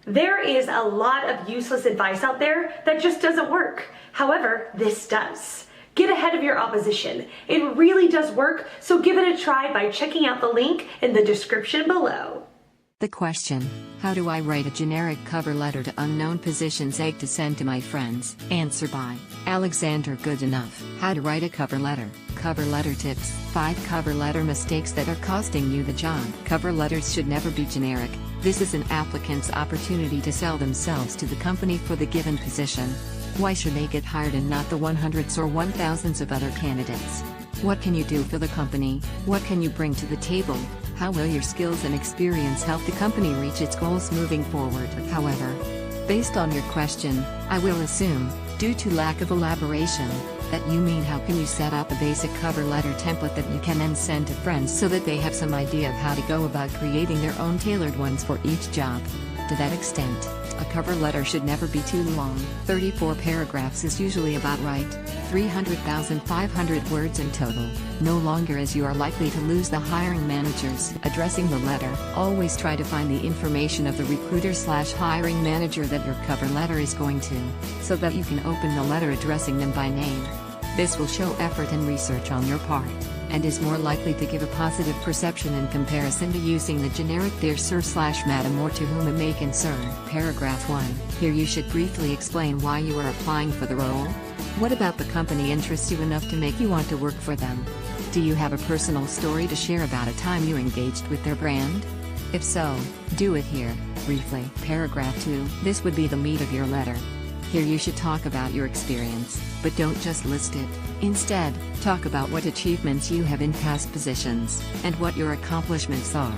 There is a lot of useless advice out there that just doesn't work. However, this does. Get ahead of your opposition. It really does work, so give it a try by checking out the link in the description below. The question, how do I write a generic cover letter to unknown positions to send to my friends? Answer by Alexander Goodenough. How to write a cover letter. Cover letter tips. 5 cover letter mistakes that are costing you the job. Cover letters should never be generic. This is an applicant's opportunity to sell themselves to the company for the given position. Why should they get hired and not the 100s or 1000s of other candidates? What can you do for the company? What can you bring to the table? How will your skills and experience help the company reach its goals moving forward? However, based on your question, I will assume, due to lack of elaboration, that you mean how can you set up a basic cover letter template that you can then send to friends so that they have some idea of how to go about creating their own tailored ones for each job. To that extent, a cover letter should never be too long. 34 paragraphs is usually about right, 300,500 words in total, no longer, as you are likely to lose the hiring managers. Addressing the letter. Always try to find the information of the recruiter/hiring manager that your cover letter is going to, so that you can open the letter addressing them by name. This will show effort and research on your part, and is more likely to give a positive perception in comparison to using the generic dear sir/madam or to whom it may concern. Paragraph 1. Here you should briefly explain why you are applying for the role. What about the company interests you enough to make you want to work for them? Do you have a personal story to share about a time you engaged with their brand? If so, do it here, briefly. Paragraph 2. This would be the meat of your letter. Here you should talk about your experience, but don't just list it. Instead, talk about what achievements you have in past positions, and what your accomplishments are.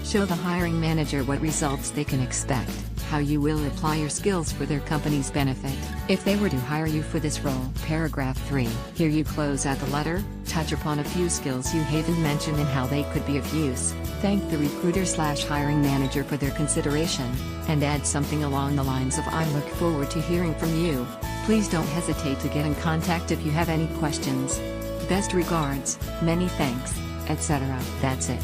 Show the hiring manager what results they can expect, how you will apply your skills for their company's benefit, if they were to hire you for this role. Paragraph 3. Here you close out the letter, touch upon a few skills you haven't mentioned and how they could be of use. Thank the recruiter/hiring manager for their consideration, and add something along the lines of "I look forward to hearing from you. Please don't hesitate to get in contact if you have any questions. Best regards, many thanks," etc. That's it.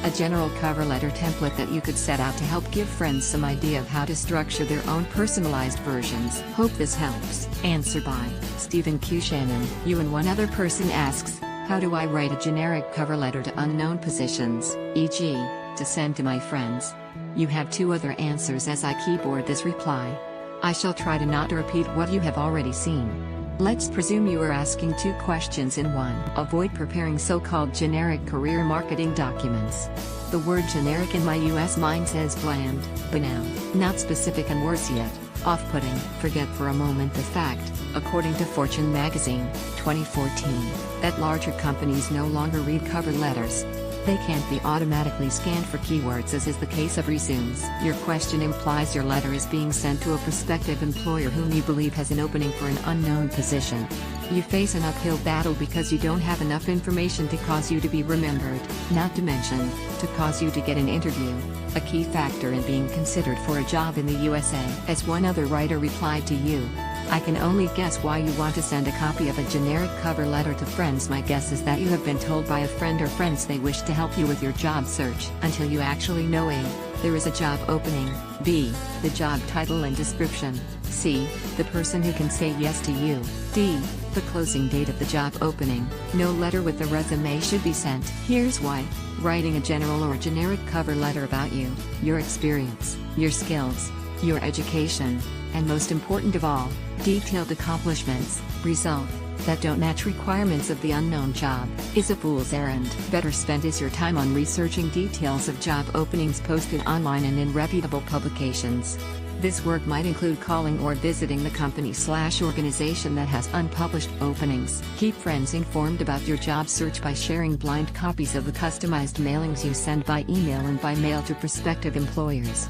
A general cover letter template that you could set out to help give friends some idea of how to structure their own personalized versions. Hope this helps. Answer by Stephen Q. Shannon. You and one other person asks, how do I write a generic cover letter to unknown positions, e.g., to send to my friends? You have 2 other answers as I keyboard this reply. I shall try to not repeat what you have already seen. Let's presume you are asking 2 questions in one. Avoid preparing so-called generic career marketing documents. The word generic in my US mind says bland, banal, not specific and worse yet, off-putting. Forget for a moment the fact, according to Fortune magazine, 2014, that larger companies no longer read cover letters. They can't be automatically scanned for keywords, as is the case of resumes. Your question implies your letter is being sent to a prospective employer whom you believe has an opening for an unknown position. You face an uphill battle because you don't have enough information to cause you to be remembered, not to mention, to cause you to get an interview, a key factor in being considered for a job in the USA. As one other writer replied to you, I can only guess why you want to send a copy of a generic cover letter to friends. My guess is that you have been told by a friend or friends they wish to help you with your job search. Until you actually know A, there is a job opening, B, the job title and description, C, the person who can say yes to you, D, the closing date of the job opening, no letter with the resume should be sent. Here's why. Writing a general or generic cover letter about you, your experience, your skills, your education, and most important of all, detailed accomplishments, results, that don't match requirements of the unknown job, is a fool's errand. Better spent is your time on researching details of job openings posted online and in reputable publications. This work might include calling or visiting the company/organization that has unpublished openings. Keep friends informed about your job search by sharing blind copies of the customized mailings you send by email and by mail to prospective employers.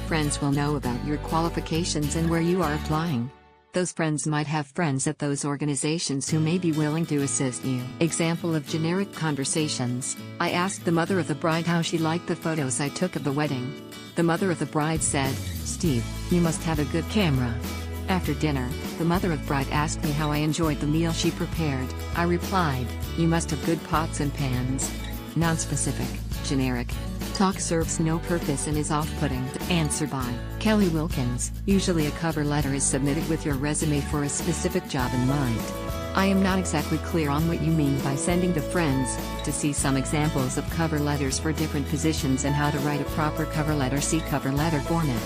Friends will know about your qualifications and where you are applying. Those friends might have friends at those organizations who may be willing to assist you. Example of generic conversations. I asked the mother of the bride how she liked the photos I took of the wedding. The mother of the bride said, "Steve, you must have a good camera." After dinner, the mother of bride asked me how I enjoyed the meal she prepared. I replied, "You must have good pots and pans." Non-specific, generic. Talk serves no purpose and is off-putting. Answer by Kelly Wilkins. Usually a cover letter is submitted with your resume for a specific job in mind. I am not exactly clear on what you mean by sending to friends. To see some examples of cover letters for different positions and how to write a proper cover letter, see cover letter format.